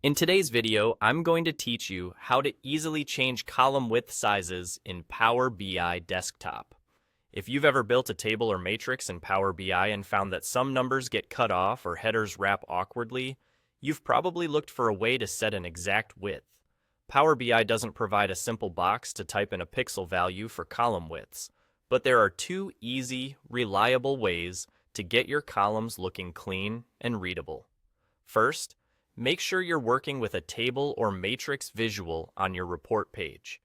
In today's video, I'm going to teach you how to easily change column width sizes in Power BI Desktop. If you've ever built a table or matrix in Power BI and found that some numbers get cut off or headers wrap awkwardly, you've probably looked for a way to set an exact width. Power BI doesn't provide a simple box to type in a pixel value for column widths, but there are two easy, reliable ways to get your columns looking clean and readable. First, make sure you're working with a table or matrix visual on your report page.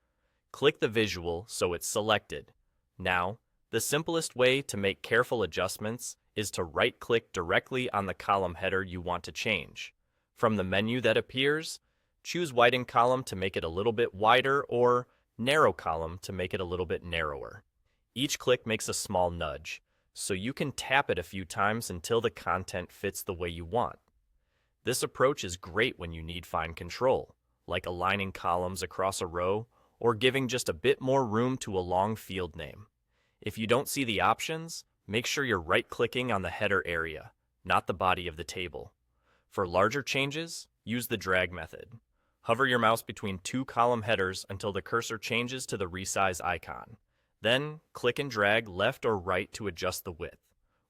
Click the visual so it's selected. Now, the simplest way to make careful adjustments is to right-click directly on the column header you want to change. From the menu that appears, choose Widen Column to make it a little bit wider or Narrow Column to make it a little bit narrower. Each click makes a small nudge, so you can tap it a few times until the content fits the way you want. This approach is great when you need fine control, like aligning columns across a row or giving just a bit more room to a long field name. If you don't see the options, make sure you're right-clicking on the header area, not the body of the table. For larger changes, use the drag method. Hover your mouse between two column headers until the cursor changes to the resize icon. Then, click and drag left or right to adjust the width.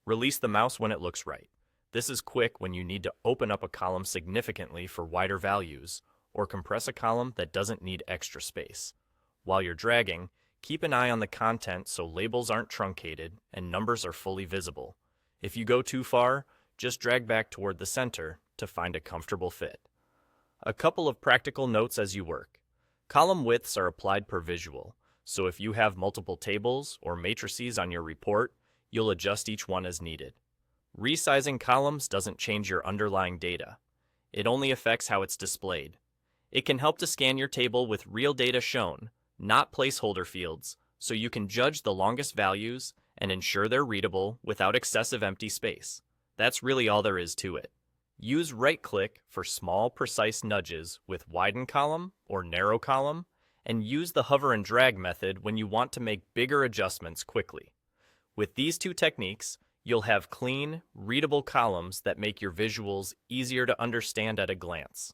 Release the mouse when it looks right. This is quick when you need to open up a column significantly for wider values, or compress a column that doesn't need extra space. While you're dragging, keep an eye on the content so labels aren't truncated and numbers are fully visible. If you go too far, just drag back toward the center to find a comfortable fit. A couple of practical notes as you work. Column widths are applied per visual, so if you have multiple tables or matrices on your report, you'll adjust each one as needed. Resizing columns doesn't change your underlying data. It only affects how it's displayed. It can help to scan your table with real data shown, not placeholder fields, so you can judge the longest values and ensure they're readable without excessive empty space. That's really all there is to it. Use right-click for small, precise nudges with Widen Column or Narrow Column, and use the hover and drag method when you want to make bigger adjustments quickly. With these two techniques, you'll have clean, readable columns that make your visuals easier to understand at a glance.